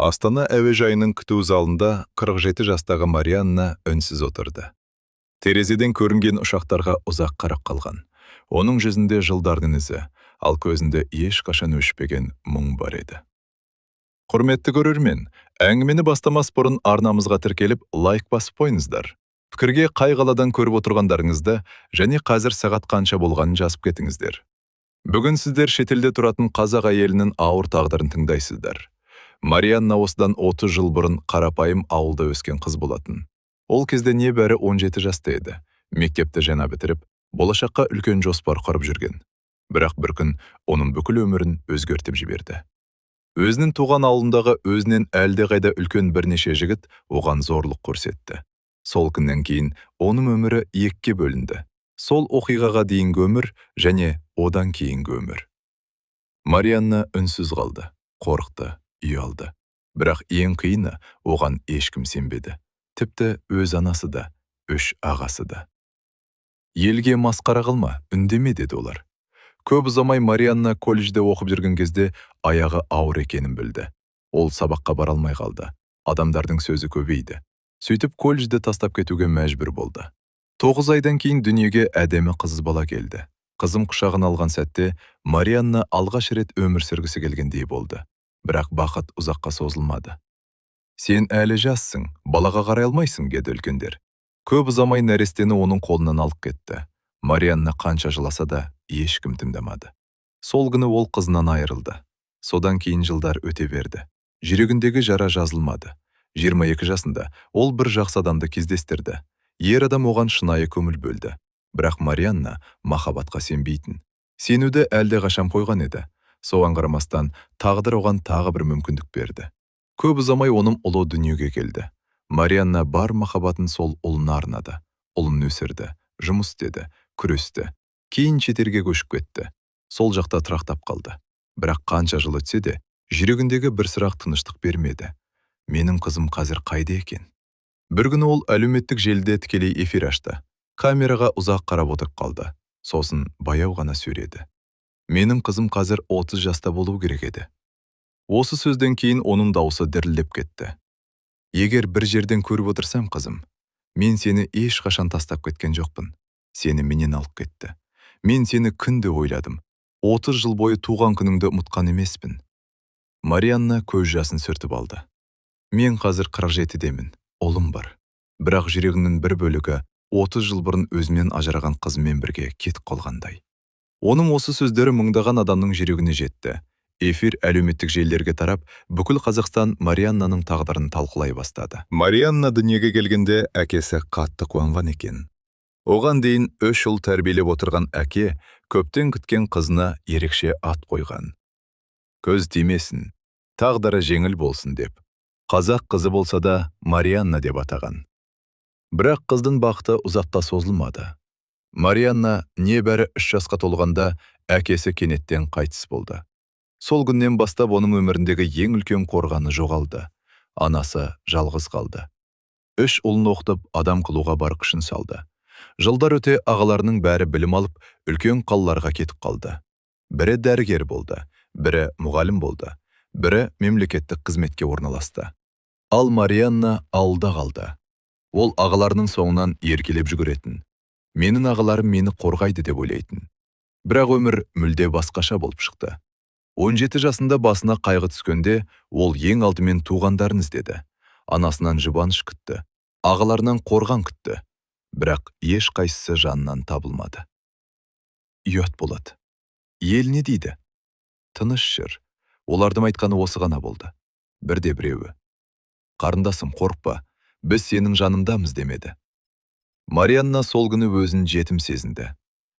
Астана әуежайының күту залында 47 жастағы Марианна үнсіз отырды. Терезеден көрінген ұшақтарға ұзақ қарап қалған. Оның жүзінде жылдардың ізі, ал көзінде ешқашан өшпеген мұң бар еді. Құрметті көрермен, әңгімені бастамас бұрын арнамызға тіркеліп, лайк басып қойыңыздар. Пікірге қай қаладан көріп отырғандарыңызды және қазір сағат қанша болғанын жазып кетіңіздер. Бүгін сіздер шетелде тұратын қазақ әйелінің ауыр тағдырын тыңдайсыздар. Марианна осыдан 30 жыл бұрын қарапайым ауылда өскен қыз болатын. Ол кезде небәрі 17 жаста еді. Мектепті жаңа бітіріп, болашаққа үлкен жоспар құрып жүрген. Бірақ бір күн оның бүкіл өмірін өзгертіп жіберді. Өзінің туған ауылындағы өзінен әлдеқайда үлкен бірнеше жігіт оған зорлық көрсетті. Сол күннен кейін оның өмірі екіге бөлінді. Сол оқиғаға дейінгі өмір және одан кейінгі өмір. Марианна үнсіз қалды, қорықты, ұялды. Бірақ ең қиыны оған ешкім сенбеді. Тіпті өз анасы да, үш ағасы да. Елге масқара қылма, үндеме деді олар. Көп ұзамай Марианна колледжде оқып жүрген кезде аяғы ауыр екенін білді. Ол сабаққа бара алмай қалды. Адамдардың сөзі көбейді. Сөйтіп колледжді тастап кетуге мәжбүр болды. 9 айдан кейін дүниеге әдемі қыз бала келді. Қызым құшағын алған сәтте Марианна алғаш рет өмір сүргісі келгендей болды. Бірақ бақыт ұзаққа созылмады. Сен әлі жассың, балаға қарай алмайсың, деді үлкендер. Көп ұзамай нәрестені оның қолынан алып кетті. Марианна қанша жыласа да ешкім тыңдамады. Сол күні ол қызынан айырылды. Содан кейін жылдар өте берді. Жүрегіндегі жара жазылмады. 22 жасында ол бір жақсы адамды кездестірді. Ер адам оған шынайы көңіл бөлді. Бірақ Марианна махаббатқа сенбейтін. Сенуді әлде қашан қойған еді. Соған қарамастан тағдыр оған тағы бір мүмкіндік берді. Көп ұзамай оның ұлы дүниеге келді. Марианна бар махаббатын сол ұлына арнады. Ұлын өсірді, жұмыс істеді, күресті. Кейін шетелге көшіп кетті. Сол жақта тұрақтап қалды. Бірақ қанша жыл өтсе де, жүрегіндегі бір сұрақ тыныштық бермеді. Менің қызым қазір қайда екен? Бір күні ол әлеуметтік желіде тікелей эфир ашты. Камераға ұзақ қарап отырып қалды. Сосын баяу ғана сөйледі. Менің қызым қазір 30 жаста болу керек еді. Осы сөзден кейін оның даусы дірілдеп кетті. Егер бір жерден көріп отырсам, қызым, мен сені ешқашан тастап кеткен жоқпын. Сені менен алып кетті. Мен сені күнде ойладым. 30 жыл бойы туған күніңді ұмытқан емеспін. Марианна көз жасын сүртіп алды. Мен қазір 47-демін, ұлым бар. Бірақ жүрегінің бір бөлігі 30 жыл бұрын өзімен ажыраған қызымен бірге кетіп қалғандай. Оның осы сөздері мыңдаған адамның жүрегіне жетті. Эфир әлеуметтік желілерге тарап, бүкіл Қазақстан Марианнаның тағдырын талқылай бастады. Марианна дүниеге келгенде әкесі қатты қуанған екен. Оған дейін 3 жыл тәрбиелеп отырған әке көптен күткен қызына ерекше ат қойған. Көз тимесін, тағдыры жеңіл болсын деп. Қазақ қызы болса да Марианна деп атаған. Бірақ қыздың бақыты ұзаққа созылмады. Марианна небәрі 3 жасқа толғанда әкесі кенеттен қайтыс болды. Сол күннен бастап оның өміріндегі ең үлкен қорғаны жоғалды. Анасы жалғыз қалды. 3 ұлын оқытып адам қылуға бар күшін салды. Жылдар өте ағаларының бәрі білім алып, үлкен қалаларға кетіп қалды. Бірі дәрігер болды, бірі мұғалім болды, бірі мемлекеттік қызметке орналасты. Ал Марианна ауылда қалды. Ол ағаларының соңынан еркелеп жүгіретін. Менің ағаларым мені қорғайды деп ойлайтын. Бірақ өмір мүлде басқаша болып шықты. 17 жасында басына қайғы түскенде, ол ең алдымен туғандарын іздеді. Анасынан жұбаныш күтті, ағаларынан қорған күтті. Бірақ еш қайсысы жанынан табылмады. Ұят болады. Ел не дейді? Тыныш жүр. Олардың айтқаны осы ғана болды. Бірде біреуі. Қарындасым, қорықпа, біз сенің жаныңдамыз демеді. Марианна сол күні өзін жетім сезінді.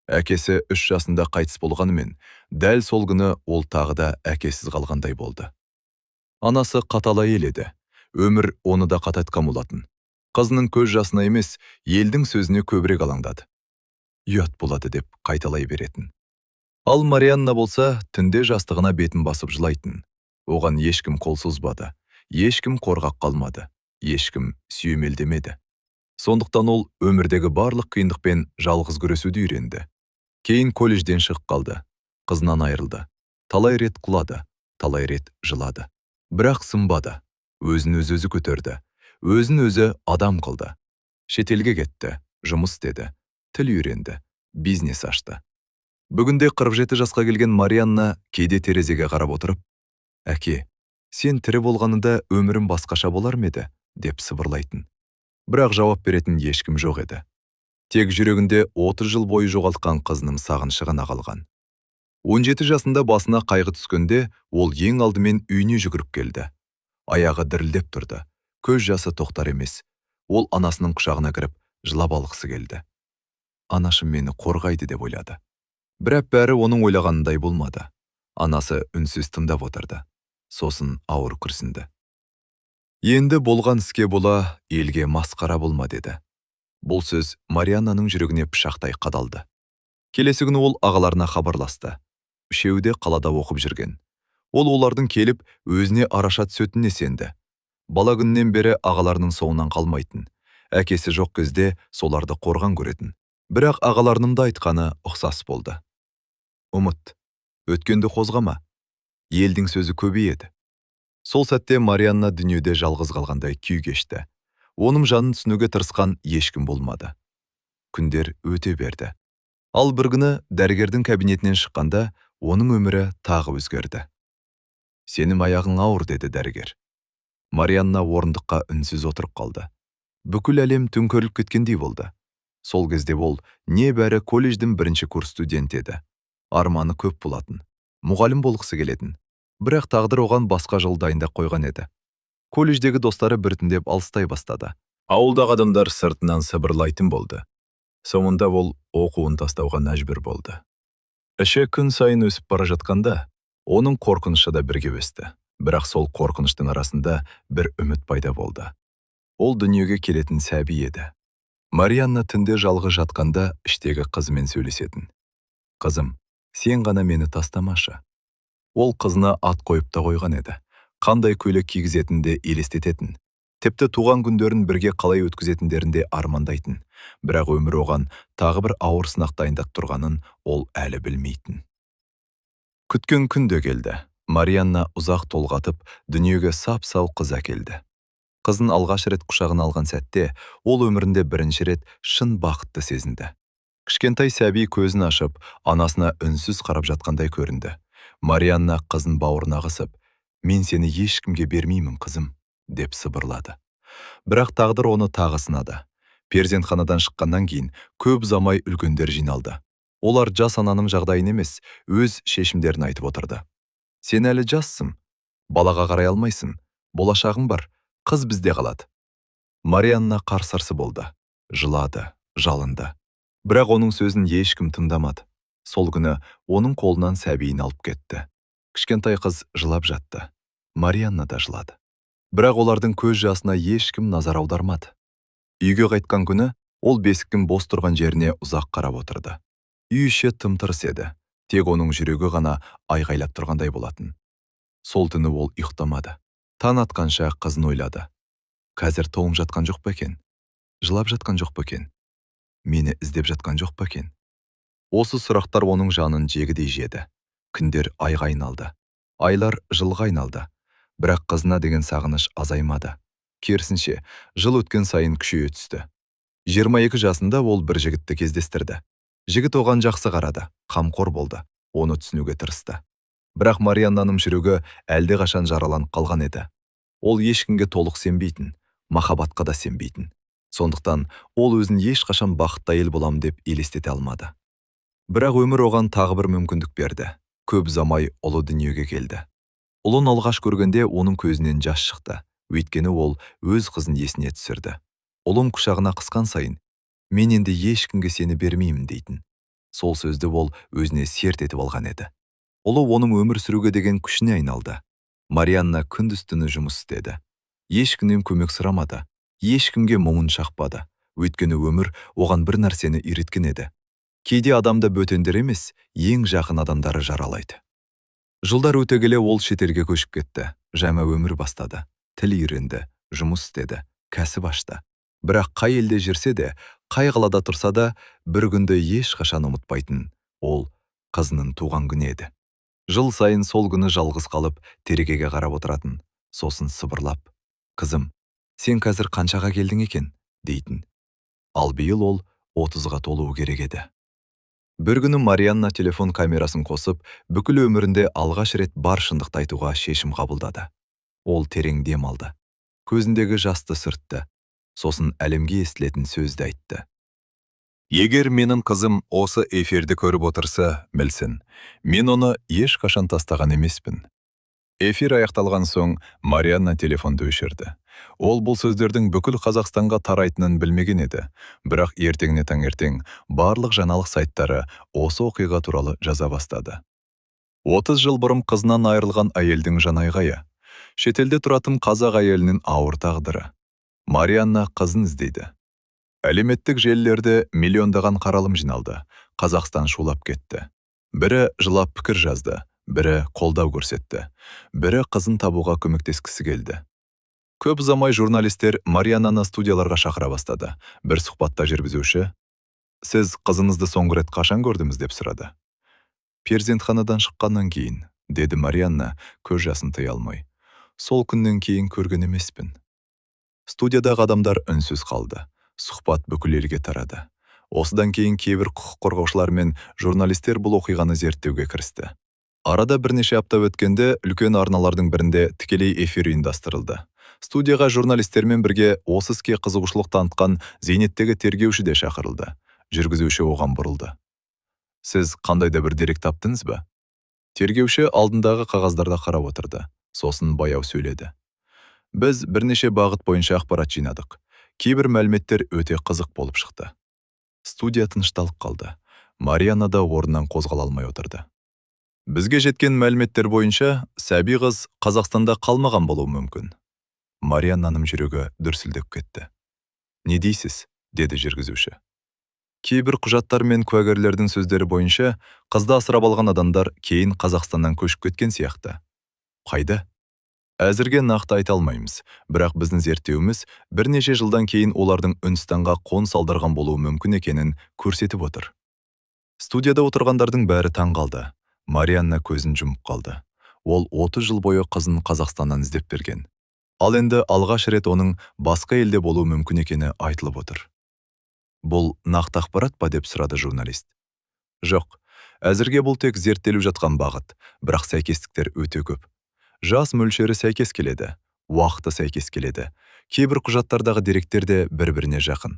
Әкесі 3 жасында қайтыс болғанымен, дәл сол күні ол тағы да әкесіз қалғандай болды. Анасы қатал әйел еді. Өмір оны да қатайтқан болатын. Қызының көз жасына емес, елдің сөзіне көбірек алаңдады. Ұят болады деп қайталай беретін. Ал Марианна болса, түнде жастығына бетін басып жылайтын. Оған ешкім қол созбады, ешкім қорғап қалмады, ешкім сүйемелдемеді. Сондықтан ол өмірдегі барлық қиындықпен жалғыз күресуді үйренді. Кейін колледжден шығып қалды. Қызынан айырылды. Талай рет құлады, талай рет жылады. Бірақ сынбады. Өзін өзі көтерді. Өзін өзі адам қылды. Шетелге кетті, жұмыс істеді, тіл үйренді, бизнес ашты. Бүгінде 47 жасқа келген Марианна кейде терезеге қарап отырып, «Әке, сен тірі болғанында өмірім басқаша болар ма еді?» деп сыбырлайтын. Бірақ жауап беретін ешкім жоқ еді. Тек жүрегінде 30 жыл бойы жоғалтқан қызының сағынышы ғана қалған. 17 жасында басына қайғы түскенде, ол ең алдымен үйіне жүгіріп келді. Аяғы дірілдеп тұрды. Көз жасы тоқтар емес. Ол анасының құшағына кіріп, жылап алғысы келді. Анашым мені қорғайды деп ойлады. Бірақ бәрі оның ойлағанындай болмады. Анасы үнсіз тыңдап отырды. Сосын ауыр күрсінді. Енді болған іске бола, елге масқара болма деді. Бұл сөз Марианнаның жүрегіне пышақтай қадалды. Келесі күні ол ағаларына хабарласты. Үшеуі де қалада оқып жүрген. Ол олардың келіп, өзіне араша түсетініне сенді. Бала күннен бері ағаларының соңынан қалмайтын. Әкесі жоқ кезде соларды қорған көретін. Бірақ ағаларының да айтқаны ұқсас болды. Ұмыт, өткенді қозғама. Елдің сөзі көбейеді. Сол сәтте Марианна дүниеде жалғыз қалғандай күй кешті. Оның жанын түсінуге тырысқан ешкім болмады. Күндер өте берді. Ал бір күні дәрігердің кабинетінен шыққанда, оның өмірі тағы өзгерді. Сенің аяғың ауыр, деді дәрігер. Марианна орындыққа үнсіз отырып қалды. Бүкіл әлем төңкеріліп кеткендей болды. Сол кезде ол небәрі колледждің 1-ші курс студент еді. Арманы көп болатын. Мұғалім болғысы келетін. Бірақ тағдыр оған басқа жол дайындап қойған еді. Колледждегі достары біртіндеп алыстай бастады. Ауылдағы адамдар сыртынан сыбырлайтын болды. Соңында ол оқуын тастауға мәжбүр болды. Іші күн сайын өсіп бара жатқанда, оның қорқынышы да бірге өсті. Бірақ сол қорқыныштың арасында бір үміт пайда болды. Ол дүниеге келетін сәби еді. Марианна түнде жалғыз жатқанда іштегі қызымен сөйлесетін. Қызым, сен ғана мені тастамашы. Ол қызына ат қойып та қойған еді. Қандай көйлек кигізетінді елестететін. Тіпті туған күндерін бірге қалай өткізетіндерінде армандайтын. Бірақ өмір оған тағы бір ауыр сынақ дайындап тұрғанын ол әлі білмейтін. Күткен күн де келді. Марианна ұзақ толғатып, дүниеге сап-сау қыз әкелді. Қызын алғаш рет құшағына алған сәтте, ол өмірінде бірінші рет шын бақытты сезінді. Кішкентай сәби көзін ашып, анасына үнсіз қарап жатқандай көрінді. Марианна қызын бауырына қысып, «Мен сені ешкімге бермеймін, қызым», деп сыбырлады. Бірақ тағдыр оны тағы сынады. Перзентханадан шыққаннан кейін көп ұзамай үлкендер жиналды. Олар жас ананың жағдайын емес, өз шешімдерін айтып отырды. «Сен әлі жассың, балаға қарай алмайсың, болашағың бар, қыз бізде қалады». Марианна қарсарсы болды, жылады, жалынды. Бірақ оның сөзін ешкім тыңдамады. Сол күні оның қолынан сәбиін алып кетті. Кішкентай қыз жылап жатты. Марианна да жылады. Бірақ олардың көз жасына ешкім назар аудармады. Үйге қайтқан күні ол бесіктің бос тұрған жеріне ұзақ қарап отырды. Үй іші тым-тырыс еді. Тек оның жүрегі ғана айғайлап тұрғандай болатын. Сол түні ол ұйықтамады. Таң атқанша қызын ойлады. Қазір тоңып жатқан жоқ па екен? Жылап жатқан жоқ па екен? Мені іздеп жатқан жоқ па екен? Осы сұрақтар оның жанын жегідей жеді. Күндер айға айналды. Айлар жылға айналды. Бірақ қызына деген сағыныш азаймады. Керісінше, жыл өткен сайын күшейе түсті. 22 жасында ол бір жігітті кездестірді. Жігіт оған жақсы қарады, қамқор болды, оны түсінуге тырысты. Бірақ Марианнаның жүрегі әлдеқашан жараланып қалған еді. Ол ешкімге толық сенбейтін, махаббатқа да сенбейтін. Сондықтан ол өзін ешқашан бақытты әйел болам деп елестете алмады. Бірақ өмір оған тағы бір мүмкіндік берді. Көп ұзамай ұлы дүниеге келді. Ұлын алғаш көргенде оның көзінен жас шықты. Өйткені ол өз қызын есіне түсірді. Ұлын құшағына қысқан сайын, «Мен енді ешкімге сені бермеймін» дейтін. Сол сөзді ол өзіне серт етіп алған еді. Ұлы оның өмір сүруге деген күшіне айналды. Марианна күндіз-түні жұмыс істеді. Ешкімнен көмек сұрамады, ешкімге мұңын шақпады. Өйткені өмір оған бір нәрсені үйреткен еді. Кейде адамды бөтендер емес, ең жақын адамдары жаралайды. Жылдар өте келе ол шетелге көшіп кетті. Жаңа өмір бастады. Тіл үйренді, жұмыс істеді, кәсіп ашты. Бірақ қай елде жүрсе де, қай қалада тұрса да, бір күнді ешқашан ұмытпайтын. Ол қызының туған күні еді. Жыл сайын сол күні жалғыз қалып, терезеге қарап отыратын. Сосын сыбырлап, Қызым, сен қазір қаншаға келдің екен, дейтін. Ал биыл ол 30-ға толуы керек еді. Бір күні Марианна телефон камерасын қосып, бүкіл өмірінде алғаш рет бар шындықты айтуға шешім қабылдады. Ол терең дем алды. Көзіндегі жасты сүртті. Сосын әлемге естілетін сөзді айтты. Егер менің қызым осы эфирді көріп отырса, білсін, мен оны ешқашан тастаған емеспін. Эфир аяқталған соң Марианна телефонды өшірді. Ол бұл сөздердің бүкіл Қазақстанға тарайтынын білмеген еді, бірақ ертеңіне таңертең барлық жаңалық сайттары осы оқиға туралы жаза бастады. 30 жыл бұрын қызынан айырылған әйелдің жанайғайы. Шетелде тұратын қазақ әйелінің ауыр тағдыры. Марианна қызын іздейді. Әлеуметтік желілерде миллиондаған қаралым жиналды. Қазақстан шулап кетті. Бірі жылап пікір жазды, бірі қолдау көрсетті, бірі қызын табуға көмектескісі келді. Көп ұзамай журналистер Марианнаны студияларға шақыра бастады. Бір сұхбатта жүргізуші: «Сіз қызыңызды соңғы рет қашан көрдіңіз?» деп сұрады. «Перзентханадан шыққаннан кейін», деді Марианна, көз жасын тыя алмай. «Сол күннен кейін көрген емеспін». Студиядағы адамдар үнсіз қалды. Сұхбат бүкіл елге тарады. Осыдан кейін кейбір құқық қорғаушылар мен журналистер бұл оқиғаны зерттеуге кірісті. Арада бірнеше апта өткенде үлкен арналардың бірінде тікелей эфир ұйымдастырылды. Студияға журналистермен бірге осы іске қызығушылық танытқан Зейнеттегі тергеуші де шақырылды. Жүргізуші оған бұрылды. «Сіз қандай да бір дерек таптыңыз ба?» Тергеуші алдындағы қағаздарды қарап отырды. Сосын баяу сөйледі. «Біз бірнеше бағыт бойынша ақпарат жинадық. Кейбір мәліметтер өте қызық болып шықты». Студия тынышталып қалды. Марианна да орнынан қозғала алмай отырды. «Бізге жеткен мәліметтер бойынша, сәби қыз Қазақстанда қалмаған болуы мүмкін». Марианнаның жүрегі дүрсілдеп кетті. «Не дейсіз?» деді жүргізуші. «Кейбір құжаттар мен куәгерлердің сөздері бойынша, қызды асырап алған адамдар кейін Қазақстаннан көшіп кеткен сияқты». «Қайда?» «Әзірге нақты айта алмаймыз, бірақ біздің зерттеуіміз бірнеше жылдан кейін олардың Үндістанға қоныс аударған болуы мүмкін екенін көрсетіп отыр». Студияда отырғандардың бәрі таң қалды. Марианна көзін жұмып қалды. Ол 30 жыл бойы қызын Қазақстаннан іздеп берген. Ал енді алғаш рет оның басқа елде болуы мүмкін екені айтылып отыр. «Бұл нақты ақпарат па?» деп сұрады журналист. «Жоқ, әзірге бұл тек зерттеліп жатқан бағыт, бірақ сәйкестіктер өте көп. Жас мөлшері сәйкес келеді, уақыты сәйкес келеді. Кейбір құжаттардағы деректер де бір-біріне жақын».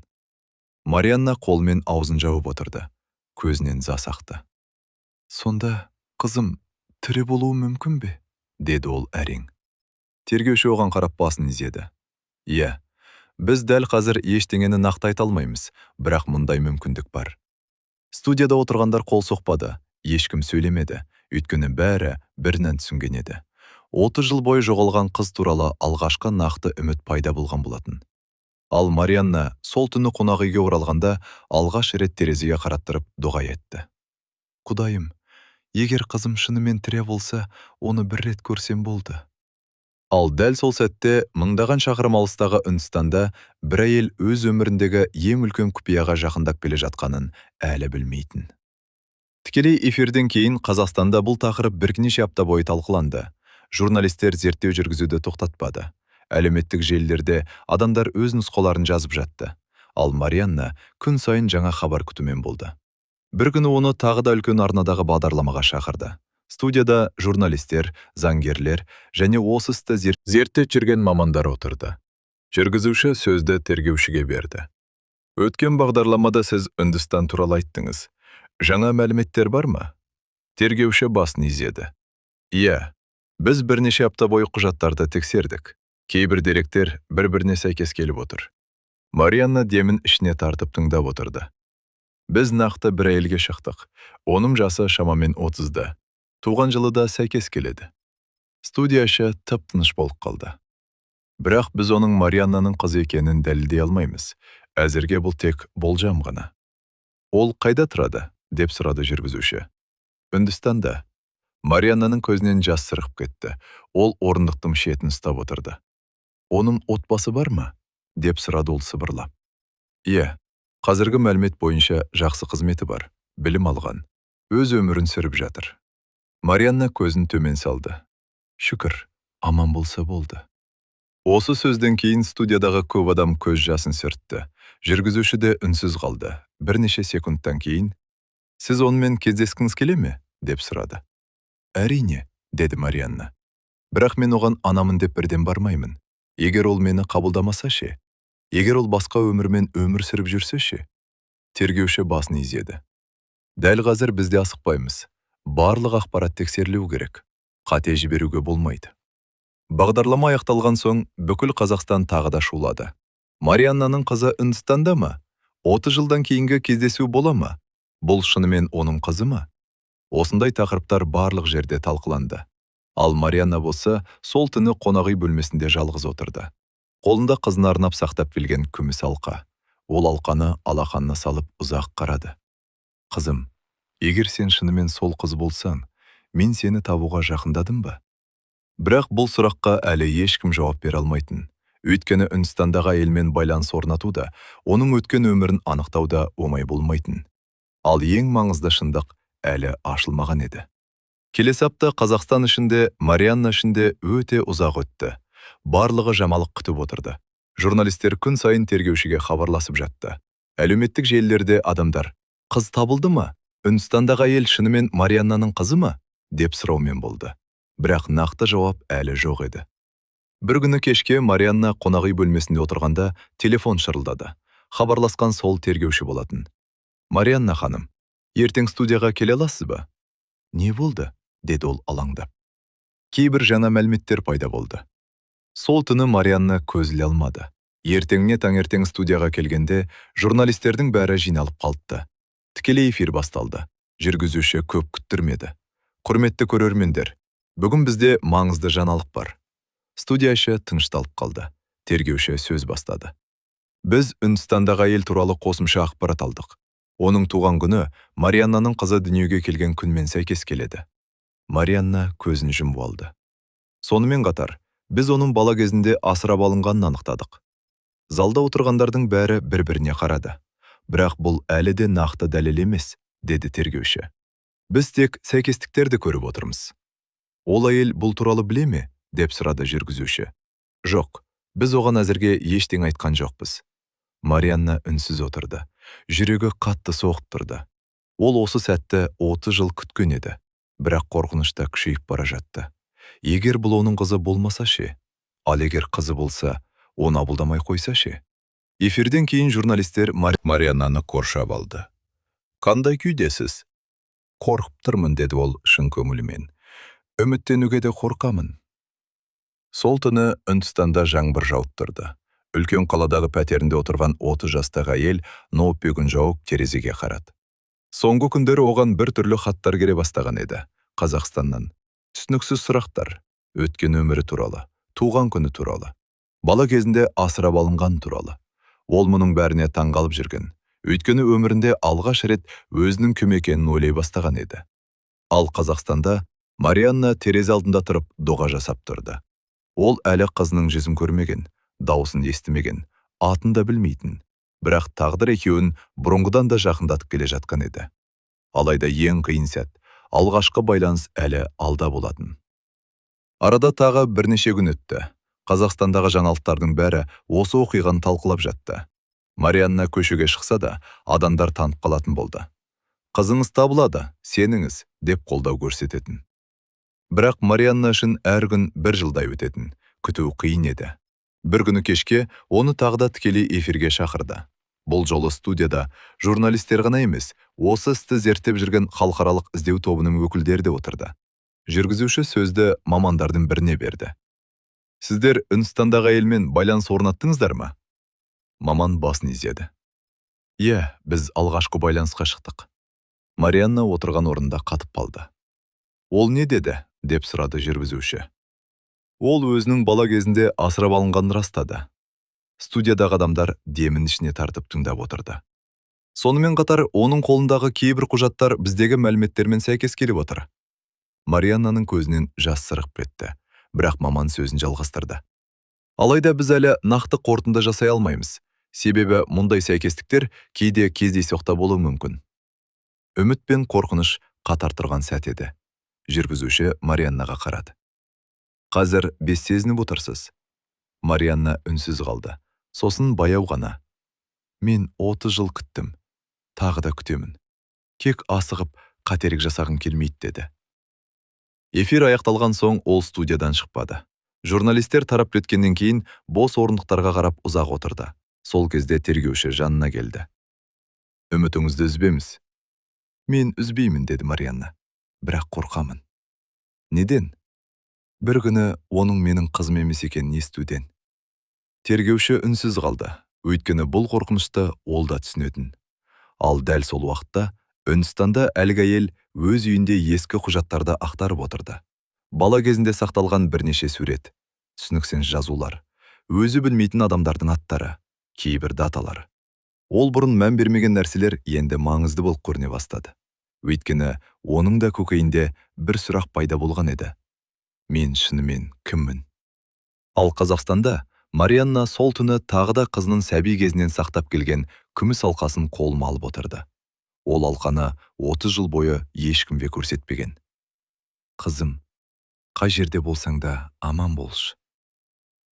Марианна қолмен аузын жауып отырды. Көзінен жас ақты. «Сонда қызым тірі болуы мүмкін бе?» деді ол әрең. Тергеуші оған қарап басын изеді. «Иә, біз дәл қазір ештеңені нақты айта алмаймыз, бірақ мұндай мүмкіндік бар». Студияда отырғандар қол соқпады, ешкім сөйлемеді, өйткені бәрі бірінен түсінген еді. 30 жыл бойы жоғалған қыз туралы алғашқы нақты үміт пайда болған болатын. Ал Марианна сол түні қонақ үйге оралғанда алғаш рет терезеге қараттырып дұға етті. «Құдайым, егер қызым шынымен тірі болса, оны бір рет көрсем болды». Ал дәл сол сәтте мыңдаған шақырым алыстағы Үндістанда бір әйел өз өміріндегі ең үлкен құпияға жақындап келе жатқанын әлі білмейтін. Тікелей эфирден кейін Қазақстанда бұл тақырып бірнеше апта бойы талқыланды. Журналистер зерттеу жүргізуді тоқтатпады. Әлеуметтік желілерде адамдар өз нұсқаларын жазып жатты. Ал Марианна күн сайын жаңа хабар күтумен болды. Бір күні оны тағы да үлкен арнадағы бағдарламаға шақырды. Студияда журналистер, заңгерлер және осы істі зерттеп жүрген мамандар отырды. Жүргізуші сөзді тергеушіге берді. «Өткен бағдарламада сіз Үндістан туралы айттыңыз. Жаңа мәліметтер бар ма?» Тергеуші басын изеді. «Иә, біз бірнеше апта бойы құжаттарды тексердік. Кейбір деректер бір-біріне сәйкес келіп отыр». Марианна демін ішіне тартып тыңдап отырды. «Біз нақты бір әйелге шықтық. Оның жасы шамамен 30-да. Туған жылы да сәйкес келеді». Студияшы тып-тыныш болып қалды. «Бірақ біз оның Марианнаның қызы екенін дәлелдей алмаймыз. Әзірге бұл тек болжам ғана». «Ол қайда тұрады?» деп сұрады жүргізуші. «Үндістанда». Марианнаның көзінен жас сырғып кетті. Ол орындықтың шетін ұстап отырды. «Оның отбасы бар ма?» деп сұрады ол сыбырлап. «Иә, қазіргі мәлімет бойынша жақсы қызметі бар, білім алған, өз өмірін сүріп жатыр». Марианна көзін төмен салды. «Шүкір, аман болса болды». Осы сөзден кейін студиядағы көп адам көз жасын сүртті. Жүргізуші де үнсіз қалды. Бірнеше секундтан кейін, «Сіз онымен кездескіңіз келе ме?» деп сұрады. «Әрине», деді Марианна. «Бірақ мен оған анамын деп бірден бармаймын. Егер ол мені қабылдамаса ше? Егер ол басқа өмірмен өмір сүріп жүрсе ше?» Тергеуші басын изеді. «Дәл қазір бізде асықпаймыз. Барлық ақпарат тексерілуі керек. Қате жіберуге болмайды». Бағдарлама аяқталған соң бүкіл Қазақстан тағы да шулады. Марианнаның қызы Үндістанда ма? 30 жылдан кейінгі кездесу бола ма? Бұл шынымен оның қызы ма? Осындай тақырыптар барлық жерде талқыланды. Ал Марианна болса, сол түні қонақүй бөлмесінде жалғыз отырды. Қолында қызына арнап сақтап келген күміс алқа. Ол алқаны алақанына салып ұзақ қарады. «Қызым, егер сен шынымен сол қыз болсаң, мен сені табуға жақындадым ба?» Бірақ бұл сұраққа әлі ешкім жауап бере алмайтын. Өйткені Үндістандағы әйелмен байланыс орнату да, оның өткен өмірін анықтауда оңай болмайтын. Ал ең маңызды шындық әлі ашылмаған еді. Келесі апта Қазақстан ішінде, Марианна ішінде өте ұзақ өтті. Барлығы жамалық күтіп отырды. Журналистер күн сайын тергеушіге хабарласып жатты. Әлеуметтік желілерде адамдар: «Қыз табылды ма? Үндістандағы әйел шынымен Марианнаның қызы ма?» деп сұраумен болды. Бірақ нақты жауап әлі жоқ еді. Бір күні кешке Марианна қонақүй бөлмесінде отырғанда телефон шырылдады. Хабарласқан сол тергеуші болатын. «Марианна ханым, ертең студияға келе аласыз ба?» «Не болды?» деді ол алаңдап. Кейбір жаңа мәліметтер пайда болды. Сол түні Марианна көз іле алмады. Ертеңіне таңертең студияға келгенде журналистердің бәрі жиналып қалыпты. Тікелей эфир басталды. Жүргізуші көп күттірмеді. «Құрметті көрермендер, бүгін бізде маңызды жаңалық бар». Студияшы тынышталып қалды. Тергеуші сөз бастады. «Біз Үндістандағы әйел туралы қосымша ақпарат алдық. Оның туған күні Марианнаның қызы дүниеге келген күнмен сәйкес келеді». Марианна көзін жұмып алды. «Сонымен қатар, біз оның бала кезінде асырап алынғанын анықтадық». Залда отырғандардың бәрі бір-біріне қарады. «Бірақ бұл әлі де нақты дәлел емес», деді тергеуші. «Біз тек сәйкестіктерді көріп отырмыз». «Ол әйел бұл туралы біле ме?» деп сұрады жүргізуші. «Жоқ, біз оған әзірге ештеңе айтқан жоқпыз». Марианна үнсіз отырды. Жүрегі қатты соғып тұрды. Ол осы сәтті 30 жыл күткен еді. Бірақ қорқынышта күшейіп бара жатты. Егер бұл оның қызы болмаса ше? Ал егер қызы болса, оны абылдамай қойса ше? Эфирден кейін журналистер Марианнаны қоршап алды. «Қандай күйдесіз?» «Қорқып тұрмын», деді ол шын көңілімен. «Үміттенуге де қорқамын». Сол түні Үндістанда жаңбыр жауып тұрды. Үлкен қаладағы пәтерінде отырған 30 жастағы әйел ноутбугын жауып терезеге қарады. Соңғы күндері оған бір түрлі хаттар келе бастаған еді. Қазақстаннан түсініксіз сұрақтар, өткен өмірі туралы, туған күні туралы, бала кезінде асырап алынған туралы. Ол мұның бәріне таңғалып жүрген. Өйткені өмірінде алғаш рет өзінің кім екенін ойлай бастаған еді. Ал Қазақстанда Марианна терезе алдында тұрып дұға жасап тұрды. Ол әлі қызының жүзін көрмеген, дауысын естімеген, атын да білмейтін. Бірақ тағдыр екеуін бұрынғыдан да жақындатып келе жатқан еді. Алайда ең қиын сәт, алғашқы байланыс әлі алда болатын. Арада тағы бірнеше күн өтті. Қазақстандағы жаңалықтардың бәрі осы оқиғаны талқылап жатты. Марианна көшеге шықса да, адамдар танып қалатын болды. «Қызыңыз табылады, сеніңіз», деп қолдау көрсететін. Бірақ Марианна үшін әр күн бір жылдай өтетін, күту қиын еді. Бір күні кешке оны тағы да тікелей эфирге шақырды. Бұл жолы студияда журналистер ғана емес, осы істі зерттеп жүрген халықаралық іздеу тобының өкілдері де отырды. Жүргізуші сөзді мамандардың біріне берді. «Сіздер Үндістандағы әйелмен байланыс орнаттыңыздар ма?» Маман басын изеді. «Иә, біз алғашқы байланысқа шықтық». Марианна отырған орында қатып қалды. «Ол не деді?» деп сұрады жүргізуші. Ол өзінің бала кезінде асырап алынғанын растады. Студиядағы адамдар демін ішіне тартып тыңдап отырды. Сонымен қатар, оның қолындағы кейбір құжаттар біздегі мәліметтермен сәйкес келіп отыр. Марианнаның көзінен жас сырғып кетті, бірақ маман сөзін жалғастырды. «Алайда біз әлі нақты қорытынды жасай алмаймыз. Себебі мұндай сәйкестіктер кейде кездейсоқта болуы мүмкін». Үміт пен қорқыныш қатар тұрған сәт еді. Жүргізуші Марианнаға қарады. «Қазір без сезініп отырсыз?» Марианна үнсіз қалды. Сосын баяу ғана: «Мен 30 жыл күттім. Тағы да күтемін. Кек асығып, қатерік жасағым келмейді», деді. Эфир аяқталған соң ол студиядан шықпады. Журналистер тарап кеткеннен кейін бос орындықтарға қарап ұзақ отырды. Сол кезде тергеуші жанына келді. «Үмітіңізді үзбеңіз». «Мен үзбеймін», деді Марианна. «Бірақ қорқамын». «Неден?» «Бір күні оның менің қызым емес екенін естуден». Тергеуші үнсіз қалды, өйткені бұл қорқынышты ол да түсінетін. Ал дәл сол уақытта Үндістанда әлгі әйел өз үйінде ескі құжаттарды ақтарып отырды. Бала кезінде сақталған бірнеше сурет, түсініксіз жазулар, өзі білмейтін адамдардың аттары, кейбір даталар. Ол бұрын мән бермеген нәрселер енді маңызды болып көріне бастады. Өйткені оның да көкейінде бір сұрақ пайда болған еді. Мен шынымен кіммін? Ал Қазақстанда Марианна сол түні тағы да қызының сәби кезінен сақтап келген күміс алқасын қолыма алып отырды. Ол алқаны 30 жыл бойы ешкімге көрсетпеген. «Қызым, қай жерде болсаң да аман болшы».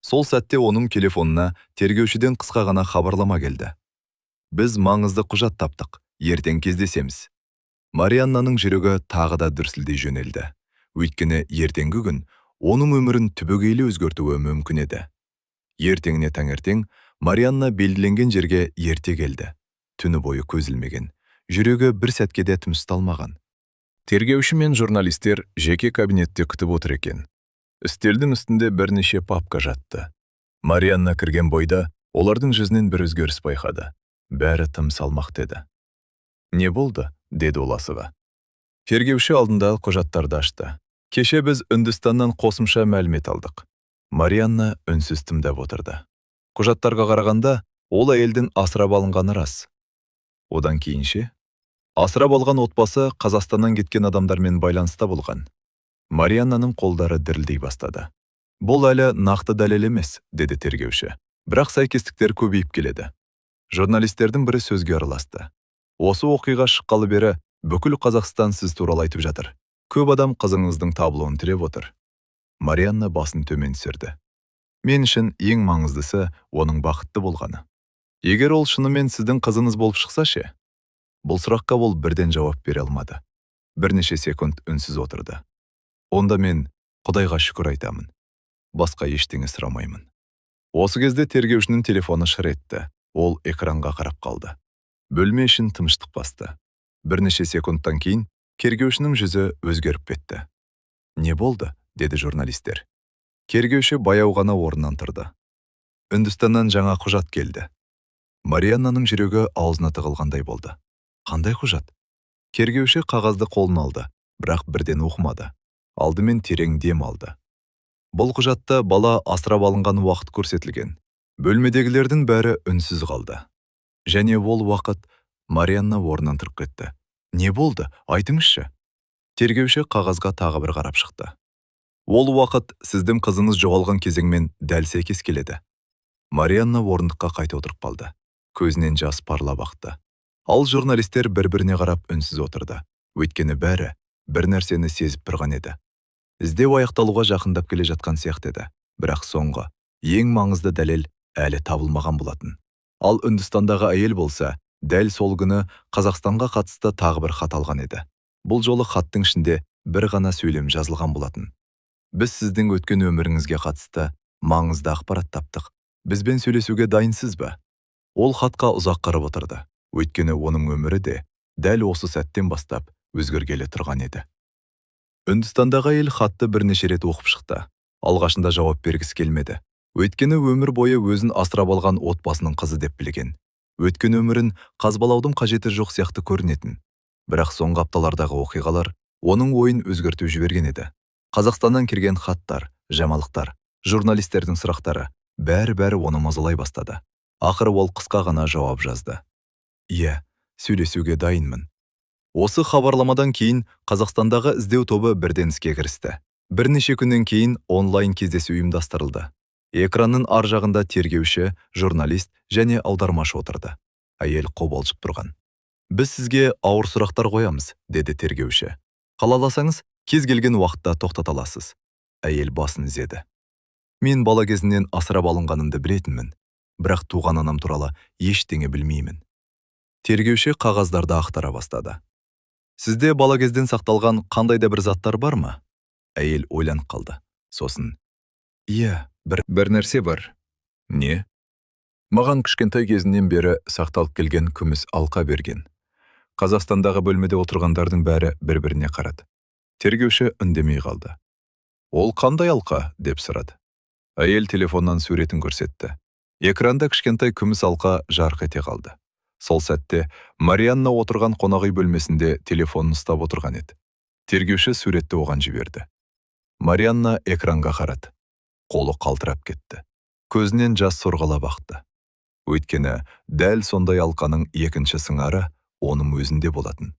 Сол сәтте оның телефонына тергеушіден қысқа ғана хабарлама келді. «Біз маңызды құжат таптық, ертең кездесеміз». Марианнаның жүрегі тағы да дүрсілдей жөнелді. Өйткені ертеңгі күн оның өмірін түбегейлі өзгертуі мүмкін еді. Ертеңіне таңертең Марианна белгіленген жерге ерте келді. Түні бойы көз ілмеген, жүрегі бір сәтке де тынышталмаған. Тергеуші мен журналистер жеке кабинетте күтіп отыр екен. Үстелдің үстінде бірнеше папка жатты. Марианна кірген бойда олардың жүзінен бір өзгеріс байқады. Бәрі тым салмақты еді. «Не болды?» деді ол асыға. Тергеуші алдында құжаттарды ашты. «Кеше біз Үндістаннан қосымша мәлімет алдық». Марианна үнсіз тыңдап отырды. Құжаттарға қарағанда ол әйелдің асырап алынғаны рас. Одан кейінше асырап алған отбасы Қазақстаннан кеткен адамдармен байланыста болған. Марианнаның қолдары дірілдей бастады. «Бұл әлі нақты дәлел емес», деді тергеуші. «Бірақ сәйкестіктер көбейіп келеді». Журналистердің бірі сөзге араласты. «Осы оқиға шыққалы бері бүкіл Қазақстан сіз туралы айтып жатыр. Көп адам қызыңыздың табылуын тілеп отыр». Марианна басын төмен түсірді. «Мен үшін ең маңыздысы оның бақытты болғаны. Егер ол шынымен сіздің қызыңыз болып шықса ше?» Бұл сұраққа ол бірден жауап бере алмады. Бірнеше секунд үнсіз отырды. «Онда мен Құдайға шүкір айтамын. Басқа ештеңе сұрамаймын». Осы кезде тергеушінің телефоны шыр етті. Ол экранға қарап қалды. Бөлме ішін тыныштық басты. Бірнеше секундтан кейін тергеушінің жүзі өзгеріп кетті. «Не болды?» деді журналистер. Тергеуші баяу ғана орнынан тұрды. «Үндістаннан жаңа құжат келді». Марианнаның жүрегі аузына тығылғандай болды. «Қандай құжат?» Тергеуші қағазды қолына алды, бірақ бірден оқымады. Алдымен терең дем алды. Бұл құжатта бала асырап алынған уақыт көрсетілген. Бөлмедегілердің бәрі үнсіз қалды. Және ол уақыт Марианна орнынан тұрып кетті. «Не болды? Айтыңызшы». Тергеуші қағазға тағы бір қарап шықты. «Ол уақыт сіздің қызыңыз жоғалған кезеңмен дәл сәйкес келеді». Марианна орындыққа қайта отырып қалды. Көзінен жас парлап ақты. Ал журналистер бір-біріне қарап үнсіз отырды. Өйткені бәрі бір нәрсені сезіп тұрған еді. Іздеу аяқталуға жақындап келе жатқан сияқты еді. Бірақ соңғы, ең маңызды дәлел әлі табылмаған болатын. Ал Үндістандағы әйел болса, дәл сол күні Қазақстанға қатысты тағы бір хат алған еді. Бұл жолы хаттың ішінде бір ғана сөйлем жазылған болатын. «Біз сіздің өткен өміріңізге қатысты маңызды ақпарат таптық. Бізбен сөйлесуге дайынсыз ба?» Ол хатқа ұзақ қарап отырды. Өйткені оның өмірі де дәл осы сәттен бастап өзгергелі тұрған еді. Үндістандағы әйел хатты бірнеше рет оқып шықты. Алғашында жауап бергісі келмеді. Өйткені өмір бойы өзін асырап алған отбасының қызы деп білген. Өткен өмірін қазбалаудың қажеті жоқ сияқты көрінетін. Бірақ соңғы апталардағы оқиғалар оның ойын өзгертіп жіберген еді. Қазақстаннан келген хаттар, жаңалықтар, журналистердің сұрақтары бәрі оны мазалай бастады. Ақыры ол қысқа ғана жауап жазды. «Иә, сөйлесуге дайынмын». Осы хабарламадан кейін Қазақстандағы іздеу тобы бірден іске кірісті. Бірнеше күннен кейін онлайн кездесу ұйымдастырылды. Экранның ар жағында тергеуші, журналист және аудармашы отырды. Әйел қобалжып тұрған. «Біз сізге ауыр сұрақтар қоямыз», деді тергеуші. «Қалаласаңыз, кез келген уақытта тоқтата аласыз». Әйел басын изеді. Мен бала кезінен асырап алынғанымды білетінмін, бірақ туған анам туралы ештеңе білмеймін. Тергеуші қағаздарды ақтара бастады. Сізде бала кезден сақталған қандай да бір заттар бар ма? Әйел ойланып қалды. Сосын, иә, бір нәрсе бар. Не? Маған кішкентай кезінен бері сақталып келген күміс алқа берген. Қазақстандағы бөлмеде отырғандардың бәрі бір-біріне қарады. Тергеуші үндемей қалды. Ол қандай алқа? Деп сұрады. Әйел телефоннан суретін көрсетті. Экранда кішкентай күміс алқа жарқ ете қалды. Сол сәтте Марианна отырған қонақ үй бөлмесінде телефонын ұстап отырған еді. Тергеуші суретті оған жіберді. Марианна экранға қарады. Қолы қалтырап кетті. Көзінен жас сорғалап ақты. Өйткені дәл сондай алқаның екінші сыңары оның өзінде болатын.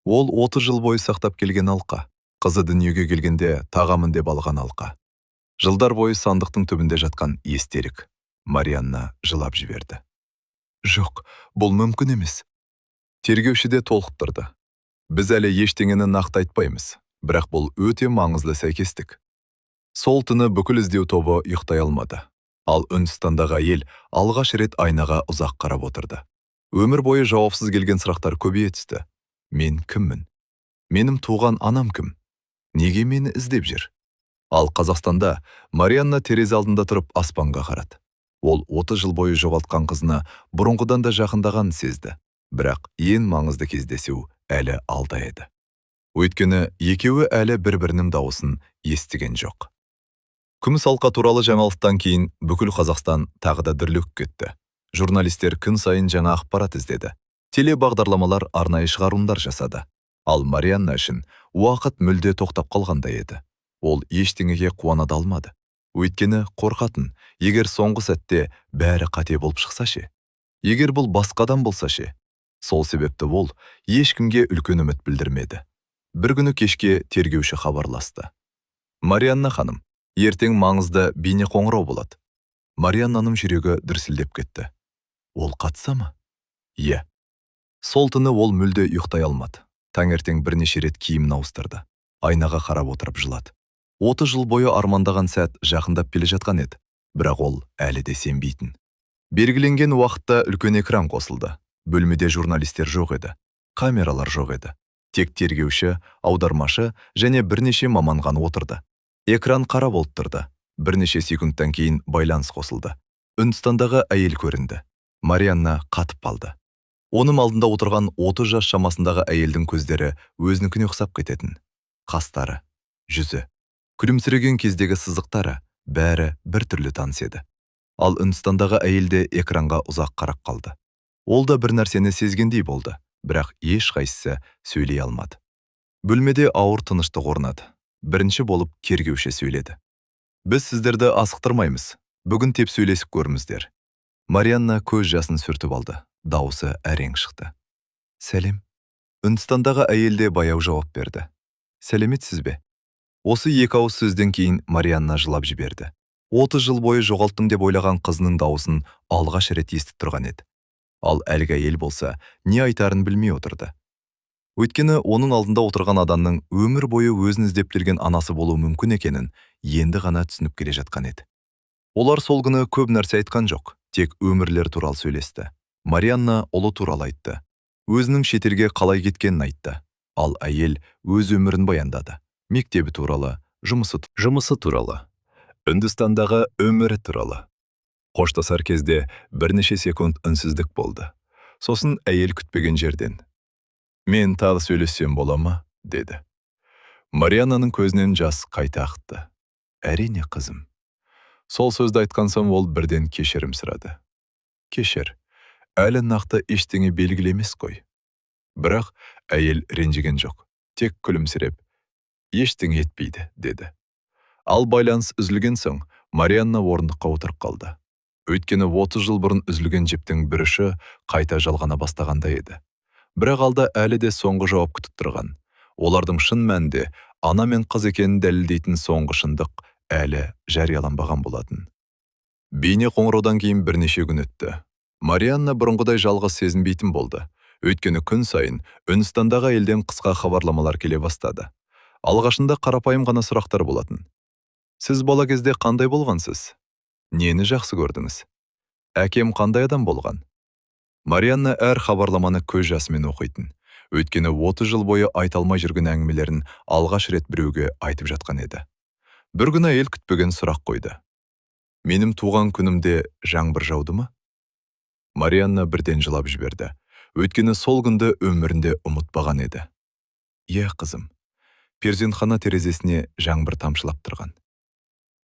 Ол 30 жыл бойы сақтап келген алқа. Қызы дүниеге келгенде тағамын деп алған алқа. Жылдар бойы сандықтың түбінде жатқан естелік. Марианна жылап жіберді. Жоқ, бұл мүмкін емес. Тергеуші де толықтырды. Біз әлі ештеңені нақты айтпаймыз, бірақ бұл өте маңызды сәйкестік. Сол түні бүкіл іздеу тобы ұйықтай алмады. Ал Үндістандағы әйел алғаш рет айнаға ұзақ қарап отырды. Өмір бойы жауапсыз келген сұрақтар көбейе түсті. Мен кіммін? Менің туған анам кім? Неге мені іздеп жүр? Ал Қазақстанда Марианна терезе алдында тұрып аспанға қарады. Ол 30 жыл бойы жоғалтқан қызына бұрынғыдан да жақындаған сезді. Бірақ ең маңызды кездесу әлі алда еді. Өйткені екеуі әлі бір-бірінің дауысын естіген жоқ. Күміс алқа туралы жаңалықтан кейін бүкіл Қазақстан тағы да дүрлігіп кетті. Журналистер күн сайын жаңа ақпарат іздеді. Телебағдарламалар арнайы шығарылымдар жасады. Ал Марианна үшін уақыт мүлде тоқтап қалғандай еді. Ол ештеңеге қуана да алмады. Өйткені қорқатын, егер соңғы сәтте бәрі қате болып шықса ше? Егер бұл басқадан болса ше? Сол себепті ол ешкімге үлкен үміт білдірмеді. Бір күні кешке тергеуші хабарласты. Марианна ханым, ертең маңызды бейне қоңырау болады. Марианнаның жүрегі дүрсілдеп кетті. Ол қатса ма? Иә. Сол түні ол мүлде ұйықтай алмады. Таңертең бірнеше рет киімін ауыстырды. Айнаға қарап отырып жылады. 30 жыл бойы армандаған сәт жақындап келе жатқан еді, бірақ ол әлі де сенбейтін. Белгіленген уақытта үлкен экран қосылды. Бөлмеде журналистер жоқ еді, камералар жоқ еді. Тек тергеуші, аудармашы және бірнеше маман ғана отырды. Экран қара болып тұрды. Бірнеше секундтан кейін байланыс қосылды. Үндістандағы әйел көрінді. Марианна қатып қалды. Оның алдында отырған 30 жас шамасындағы әйелдің көздері өзінікіне ұқсап кететін. Қастары, жүзі, күлімсіреген кездегі сызықтары бәрі бір түрлі таныс еді. Ал Үндістандағы әйелде экранға ұзақ қарап қалды. Ол да бір нәрсені сезгендей болды, бірақ ешқайсысы сөйлей алмады. Бөлмеде ауыр тыныштық орнады. Бірінші болып тергеуші сөйледі. Біз сіздерді асықтырмаймыз. Бүгін теп сөйлесіп көріңіздер. Марианна көз жасын сүртіп алды. Дауысы әрең шықты. Сәлем. Үндістандағы әйелде баяу жауап берді. Сәлеметсіз бе? Осы екі ауыз сөзден кейін Марианна жылап жіберді. 30 жыл бойы жоғалттым деп ойлаған қызының дауысын алғаш рет естіп тұрған еді. Ал әлгі әйел болса, не айтарын білмей отырды. Өйткені оның алдында отырған адамның өмір бойы өзін іздеп келген анасы болуы мүмкін екенін енді ғана түсініп келе жатқан еді. Олар сол күні көп нәрсе айтқан жоқ, тек өмірлер туралы сөйлесті. Марианна ұлы туралы айтты. Өзінің шетелге қалай кеткенін айтты. Ал әйел өз өмірін баяндады. Мектебі туралы, жұмысы туралы, Үндістандағы өмірі туралы. Қоштасар кезде бірнеше секунд үнсіздік болды. Сосын әйел күтпеген жерден. Мен тағы сөйлессем бола ма? Деді. Марианнаның көзінен жас қайта ақты. Әрине қызым. Сол сөзді айтқан соң ол бірден кешірім сұрады. Кешір. Әлі нақты ештеңе белгілемес қой. Бірақ әйел ренжіген жоқ. Тек күлімсіреп, ештеңе етпейді, деді. Ал байланыс үзілген соң, Марианна орындыққа отырып қалды. Өйткені 30 жыл бұрын үзілген жіптің бір ұшы қайта жалғана бастағанда еді. Бірақ алда әлі де соңғы жауап күтіп тұрған. Олардың шын мәнінде ана мен қыз екенін дәлелдейтін соңғы шындық әлі жарияланбаған болатын. Бейне қоңыраудан кейін бірнеше күн өтті. Марианна бұрынғыдай жалғыз сезінбейтін болды. Өйткені күн сайын Үндістандағы елден қысқа хабарламалар келе бастады. Алғашында қарапайым ғана сұрақтар болатын. Сіз бала кезде қандай болғансыз? Нені жақсы көрдіңіз? Әкем қандай адам болған? Марианна әр хабарламаны көз жасымен оқитын. Өйткені 30 жыл бойы айта алмай жүрген әңгімелерін алғаш рет біреуге айтып жатқан еді. Бір күні әйел күтпеген сұрақ қойды. Менің туған күнімде жаңбыр жауды ма? Марианна бірден жылап жіберді. Өйткені сол күнді өмірінде ұмытпаған еді. Е, қызым, перзентхана терезесіне жаңбыр тамшылап тұрған.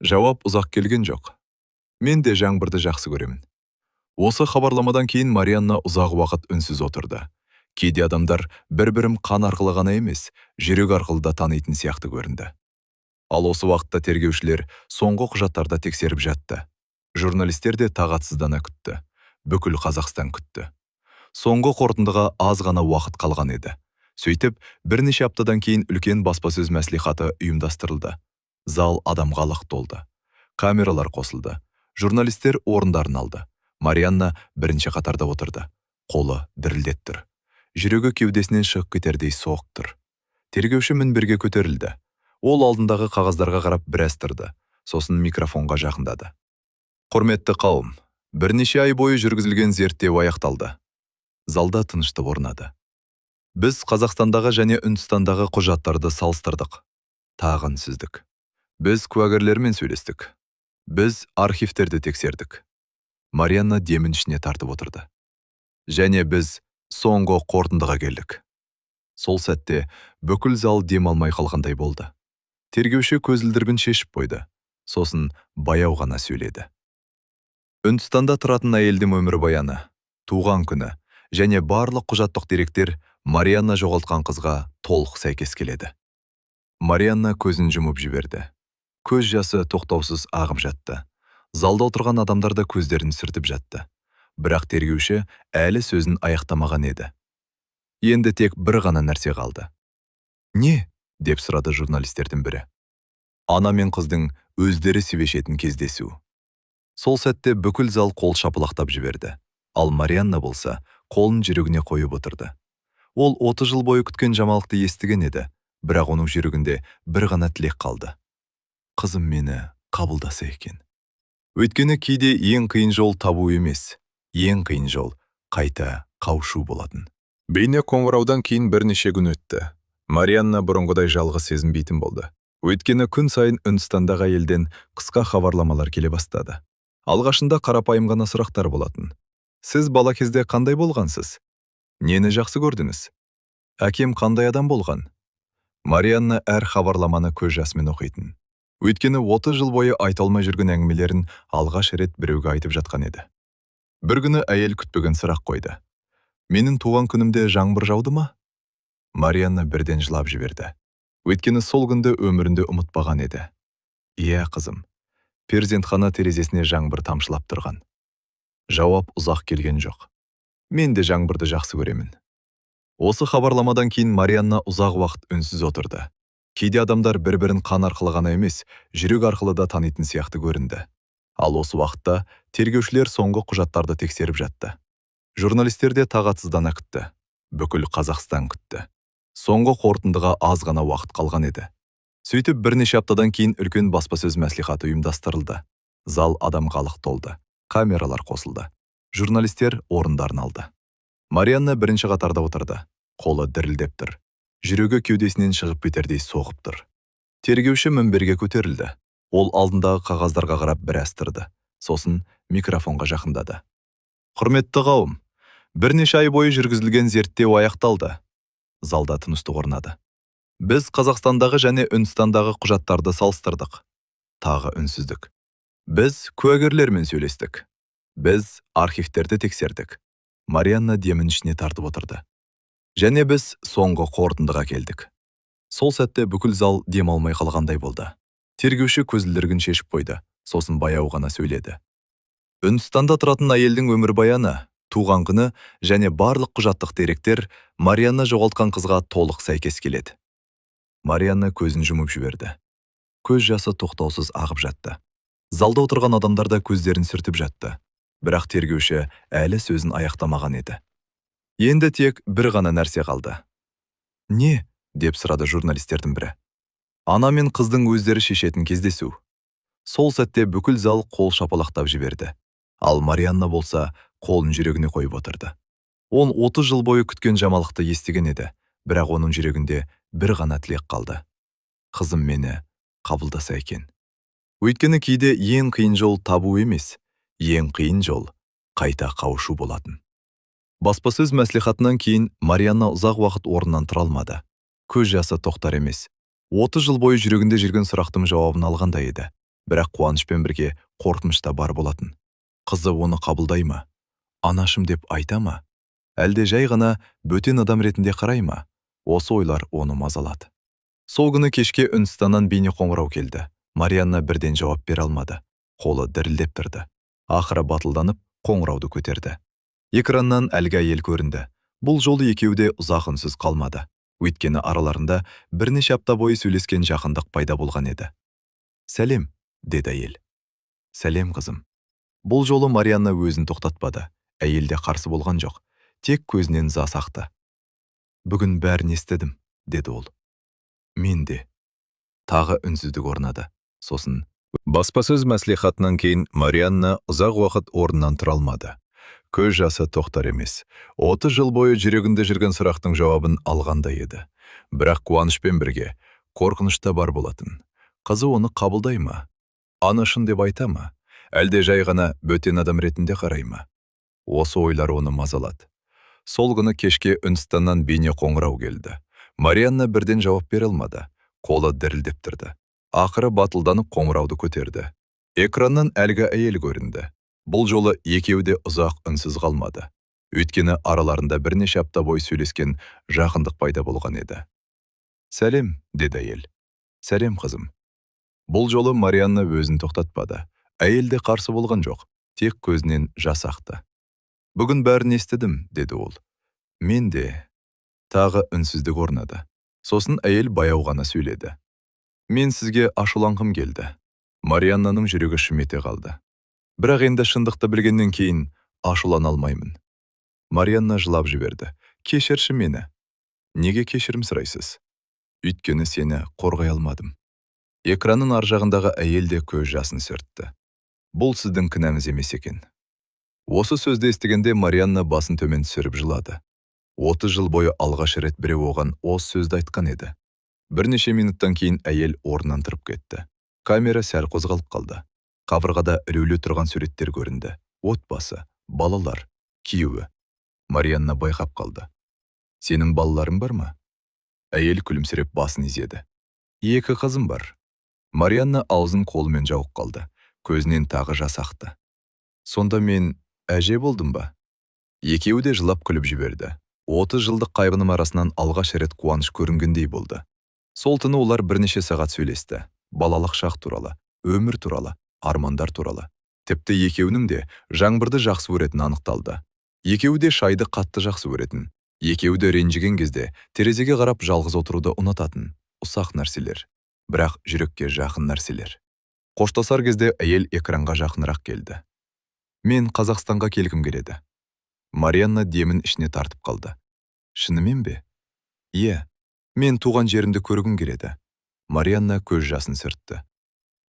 Жауап ұзақ келген жоқ. Мен де жаңбырды жақсы көремін. Осы хабарламадан кейін Марианна ұзақ уақыт үнсіз отырды. Кейде адамдар бір-бірін қан арқылы ғана емес, жүрек арқылы да танитын сияқты көрінді. Ал осы уақытта тергеушілер соңғы құжаттарды тексеріп жатты. Журналистер де тағатсыздана күтті. Бүкіл Қазақстан күтті. Соңғы қорытындыға аз ғана уақыт қалған еді. Сөйтіп, бірнеше аптадан кейін үлкен баспасөз мәслихаты ұйымдастырылды. Зал адамға лық толды. Камералар қосылды. Журналистер орындарын алды. Марианна бірінші қатарда отырды. Қолы дірілдеп тұр. Жүрегі кеудесінен шығып кетердей соғып тұр. Тергеуші мінберге көтерілді. Ол алдындағы қағаздарға қарап біраз тұрды. Сосын микрофонға жақындады. Құрметті қауым, бірнеше ай бойы жүргізілген зерттеу аяқталды. Залда тыныштық орнады. Біз Қазақстандағы және Үндістандағы құжаттарды салыстырдық. Тағы үнсіздік. Біз куәгерлермен сөйлестік. Біз архивтерді тексердік. Марианна демін ішіне тартып отырды. Және біз соңғы қорытындыға келдік. Сол сәтте бүкіл зал дем алмай қалғандай болды. Тергеуші көзілдірігін шешіп қойды. Сосын баяу ғана сөйледі. Үндістанда тұратын әйелдің өмірбаяны, туған күні және барлық құжаттық деректер Марианна жоғалтқан қызға толық сәйкес келеді. Марианна көзін жұмып жіберді. Көз жасы тоқтаусыз ағып жатты. Залда отырған адамдар да көздерін сүртіп жатты. Бірақ тергеуші әлі сөзін аяқтамаған еді. Енді тек бір ғана нәрсе қалды. «Не?» деп сұрады журналистердің бірі. Ана мен қыздың өздері сөйлесетін кездесу. Сол сәтте бүкіл зал қол шапалақтап жіберді. Ал Марианна болса, қолын жүрегіне қойып отырды. Ол 30 жыл бойы күткен жаңалықты естіген еді, бірақ оның жүрегінде бір ғана тілек қалды. Қызым мені қабылдаса екен. Өйткені кейде ең қиын жол табу емес, ең қиын жол қайта қауышу болатын. Бейне қоңыраудан кейін бірнеше күн өтті. Марианна бұрынғыдай жалғыз сезінбейтін болды. Өйткені күн сайын Үндістандағы әйелден қысқа хабарламалар келе бастады. Алғашында қарапайым ғана сұрақтар болатын. Сіз бала кезде қандай болғансыз? Нені жақсы көрдіңіз? Әкем қандай адам болған? Марианна әр хабарламаны көз жасымен оқитын. Өйткені 30 жыл бойы айта алмай жүрген әңгімелерін алғаш рет біреуге айтып жатқан еді. Бір күні әйел күтпеген сұрақ қойды. Менің туған күнімде жаңбыр жауды ма? Марианна бірден жылап жіберді. Өйткені сол күнді өмірінде ұмытпаған еді. Иә, қызым, перзентхана терезесіне жаңбыр тамшылап тұрған. Жауап ұзақ келген жоқ. Мен де жаңбырды жақсы көремін. Осы хабарламадан кейін Марианна ұзақ уақыт үнсіз отырды. Кейде адамдар бір-бірін қан арқылы ғана емес, жүрек арқылы да танитын сияқты көрінді. Ал осы уақытта тергеушілер соңғы құжаттарды тексеріп жатты. Журналистер де тағатсыздана күтті. Бүкіл Қазақстан күтті. Соңғы қорытындыға аз ғана уақыт қалған еді. Сөйтіп бірнеше аптадан кейін үлкен баспасөз мәслихаты ұйымдастырылды. Зал адамға лық толды. Камералар қосылды. Журналистер орындарын алды. Марианна бірінші қатарда отырды. Қолы дірілдеп тұр. Жүрегі кеудесінен шығып кетердей соғып тұр. Тергеуші мінберге көтерілді. Ол алдындағы қағаздарға қарап біраз тұрды. Сосын микрофонға жақындады. Құрметті қауым, бірнеше ай бойы жүргізілген зерттеу аяқталды. Залда тыныштық орнады. Біз Қазақстандағы және Үндістандағы құжаттарды салыстырдық. Тағы үнсіздік. Біз куәгерлермен сөйлестік. Біз архивтерді тексердік. Марианна демін ішіне тартып отырды. Және біз соңғы қорытындыға келдік. Сол сәтте бүкіл зал дем алмай қалғандай болды. Тергеуші көзілдірігін шешіп қойды, сосын баяу ғана сөйледі. Үндістанда тұратын әйелдің өмірбаяны, туған күні және барлық құжаттық деректер Марианна жоғалтқан қызға толық сәйкес келеді. Марианна көзін жұмып жіберді. Көз жасы тоқтаусыз ағып жатты. Залда отырған адамдар да көздерін сүртіп жатты. Бірақ тергеуші әлі сөзін аяқтамаған еді. Енді тек бір ғана нәрсе қалды. «Не?» деп сұрады журналистердің бірі. «Ана мен қыздың өздері шешетін кездесу», Сол сәтте бүкіл зал қол шапалақтап жіберді. Ал Марианна болса, қолын жүрегіне қойып отырды. Ол 30 жыл бойы күткен жаңалықты естіген еді, бірақ оның жүрегінде бір ғана тілек қалды. Қызым мені қабылдаса екен. Өйткені кейде ең қиын жол табу емес, ең қиын жол қайта қауышу болатын. Баспасөз мәслихатынан кейін Марианна ұзақ уақыт орнынан тұра алмады. Көз жасы тоқтар емес. 30 жыл бойы жүрегінде жүрген сұрақтың жауабын алғандай еді. Бірақ қуанышпен бірге қорқыныш та бар болатын. Қызы оны қабылдай ма? Анашым деп айта ма? Әлде жай ғана бөтен адам ретінде қарай ма? Осы ойлар оны мазалады. Сол күні кешке Үндістаннан бейне қоңырау келді. Марианна бірден жауап бере алмады. Қолы дірілдеп тұрды. Ақыры батылданып, қоңырауды көтерді. Экраннан әлгі әйел көрінді. Бұл жолы екеуі де ұзақ үнсіз қалмады. Өйткені араларында бірнеше апта бойы сөйлескен жақындық пайда болған еді. «Сәлем», деді әйел. «Сәлем, қызым». Бұл жолы Марианна өзін тоқтатпады. Әйелде қарсы болған жоқ. Тек көзінен жас ақты. «Бүгін бәрін естідім», деді ол. «Мен де». Тағы үнсіздік орнады. Сосын баспасөз мәслихатынан кейін Марианна ұзақ уақыт орнынан тұра алмады. Көз жасы тоқтар емес. 30 жыл бойы жүрегінде жүрген сұрақтың жауабын алғандай еді. Бірақ қуанышпен бірге қорқыныш та бар болатын. Қызы оны қабылдай ма? Анашым деп айта ма? Әлде жай ғана бөтен адам ретінде қарай ма? Осы ойлар оны мазалады. Сол күні кешке Үндістаннан бейне қоңырау келді. Марианна бірден жауап бере алмады. Қолы дірілдеп тұрды. Ақыры батылданып қоңырауды көтерді. Экраннан әлгі әйел көрінді. Бұл жолы екеуі де ұзақ үнсіз қалмады. Өйткені араларында бірнеше апта бойы сөйлескен жақындық пайда болған еді. «Сәлем», деді әйел. «Сәлем, қызым». Бұл жолы Марианна өзін тоқтатпады. Әйелде қарсы болған жоқ, тек көзінен жас ақты. «Бүгін бәрін естідім», деді ол. «Мен де». Тағы үнсіздік орнады. Сосын әйел баяу ғана сөйледі. «Мен сізге ашуланғым келді». Марианнаның жүрегі шымете қалды. Бірақ енді шындықты білгеннен кейін ашулана алмаймын. Марианна жылап жіберді. «Кешірші мені». «Неге кешірім сұрайсыз?» «Өйткені сені қорғай алмадым». Экранның ар жағындағы әйел де көз жасын сүртті. «Бұл сіздің кінәңіз емес екен». Осы сөзді естігенде Марианна басын төмен түсіріп жылады. 30 жыл бойы алғаш рет біреу оған осы сөзді айтқан еді. Бірнеше минуттан кейін әйел орнынан тұрып кетті. Камера сәл қозғалып қалды. Қабырғада ілулі тұрған суреттер көрінді. Отбасы, балалар, күйеуі. Марианна байқап қалды. «Сенің балаларың бар ма?» Әйел күлімсіреп басын изеді. «2 қызым бар». Марианна аузын қолымен жауып қалды. Көзінен тағы жас ақты. «Сонда мен әже болдым ба?» Екеуі де жылап күліп жіберді. 30 жылдық қайғының арасынан алғаш рет қуаныш көрінгендей болды. Сол түні олар бірнеше сағат сөйлесті. Балалық шақ туралы, өмір туралы, армандар туралы. Тіпті екеуінің де жаңбырды жақсы көретін анықталды. Екеуі де шайды қатты жақсы көретін. Екеуі де ренжіген кезде терезеге қарап жалғыз отыруды ұнататын. Ұсақ нәрселер, бірақ жүрекке жақын нәрселер. Қоштасар кезде әйел экранға жақынырақ келді. «Мен Қазақстанға келгім келеді». Марианна демін ішіне тартып қалды. «Шынымен бе?» «Иә, мен туған жерімді көргім келеді». Марианна көз жасын сүртті.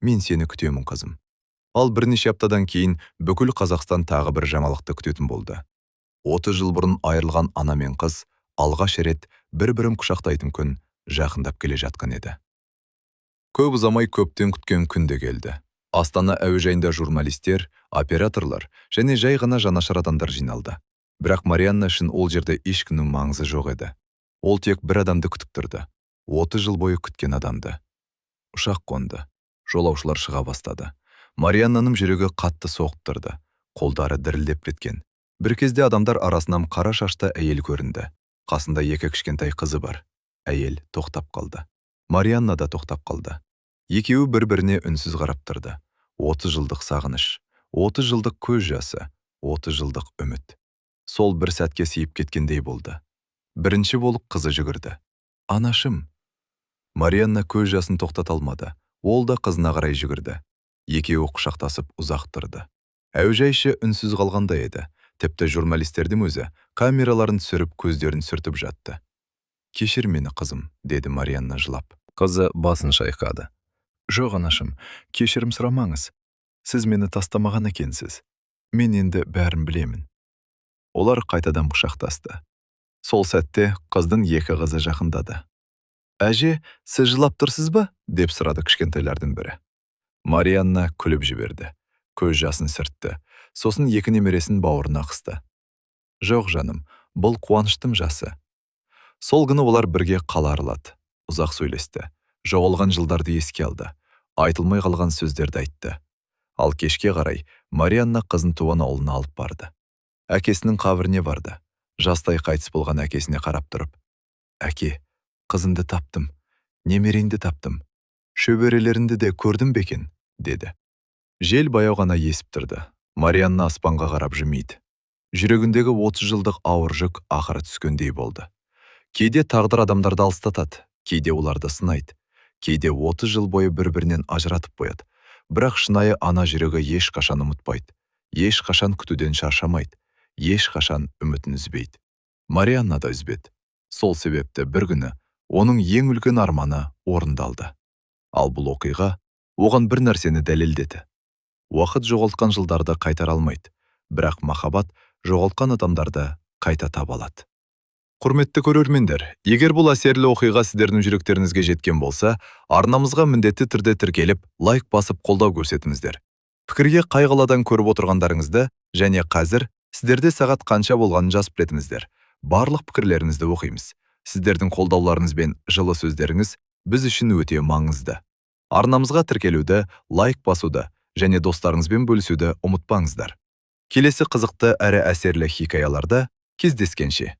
«Мен сені күтемін, қызым». Ал бірнеше аптадан кейін бүкіл Қазақстан тағы бір жаңалықты күтетін болды. 30 жыл бұрын айырылған ана мен қыз алғаш рет бір-бірін құшақтайтын күн жақындап келе жатқан еді. Көп ұзамай көптен күткен күн де келді. Астана әуежайында журналистер, операторлар және жай ғана жанашыр адамдар жиналды. Бірақ Марианна үшін ол жерде ешкімнің маңызы жоқ еді. Ол тек бір адамды күтіп тұрды. 30 жыл бойы күткен адамды. Ұшақ қонды. Жолаушылар шыға бастады. Марианнаның жүрегі қатты соғып тұрды. Қолдары дірілдеп кеткен. Бір кезде адамдар арасынан қара шашты әйел көрінді. Қасында 2 кішкентай қызы бар. Әйел тоқтап қалды. Марианна да тоқтап қалды. Екеуі бір-біріне үнсіз қарап тұрды. 30 жылдық сағыныш, 30 жылдық көз жасы, 30 жылдық үміт. Сол бір сәтке сиіп кеткендей болды. Бірінші болып қызы жүгірді. «Анашым». Марианна көз жасын тоқтата алмады. Ол да қызына қарай жүгірді. Екеуі құшақтасып ұзақ тұрды. Әуежай іші үнсіз қалғандай еді. Тіпті журналистердің өзі камераларын түсіріп көздерін сүртіп жатты. «Кешір мені, қызым», деді Марианна жылап. Қызы басын шайқады. Жоқ анашым, кешірім сұрамаңыз. Сіз мені тастамаған екенсіз. Мен енді бәрін білемін. Олар қайтадан құшақтасты. Сол сәтте қыздың екі қызы жақындады. Әже, сіз жылап тұрсыз ба? Деп сұрады кішкентайлардың бірі. Марианна күліп жіберді. Көз жасын сүртті. Сосын екі немересін бауырына қысты. Жоқ жаным, бұл қуаныштың жасы. Сол күні олар бірге қала аралады. Ұзақ сөйлесті. Жоғалған жылдарды еске алды. Айтылмай қалған сөздерді айтты. Ал кешке қарай Марианна қызын туған ауылына алып барды. Әкесінің қабіріне барды. Жастай қайтыс болған әкесіне қарап тұрып: «Әке, қызынды таптым, немереңді таптым. Шөберелеріңді де көрдім бе екен?» деді. Жел баяу ғана есіп тұрды. Марианна аспанға қарап жымиды. Жүрегіндегі 30 жылдық ауыр жүк ақыры түскендей болды. Кейде тағдыр адамдарды алыстатады, кейде оларды сынайды. Кейде 30 жыл бойы бір-бірінен ажыратып қояды. Бірақ шынайы ана жүрегі ешқашан ұмытпайды. Ешқашан күтуден шаршамайды. Ешқашан үмітін үзбейді. Марианна да үзбеді. Сол себепті бір күні оның ең үлкен арманы орындалды. Ал бұл оқиға оған бір нәрсені дәлелдеді. Уақыт жоғалтқан жылдарды қайтара алмайды, бірақ махаббат жоғалтқан адамдарды қайта таба алады. Құрметті көрермендер, егер бұл әсерлі оқиға сіздердің жүректеріңізге жеткен болса, арнамызға міндетті түрде тіркеліп, лайк басып қолдау көрсетіңіздер. Пікірге қай қаладан көріп отырғандарыңызды және қазір сіздерде сағат қанша болғанын жазып білетіңіздер. Барлық пікірлеріңізді оқимыз. Сіздердің қолдауларыңыз бен жылы сөздеріңіз біз үшін өте маңызды. Арнамызға тіркелуді, лайк басуды және достарыңызбен бөлісуді ұмытпаңыздар. Келесі қызықты әрі әсерлі хикаяларда кездескенше.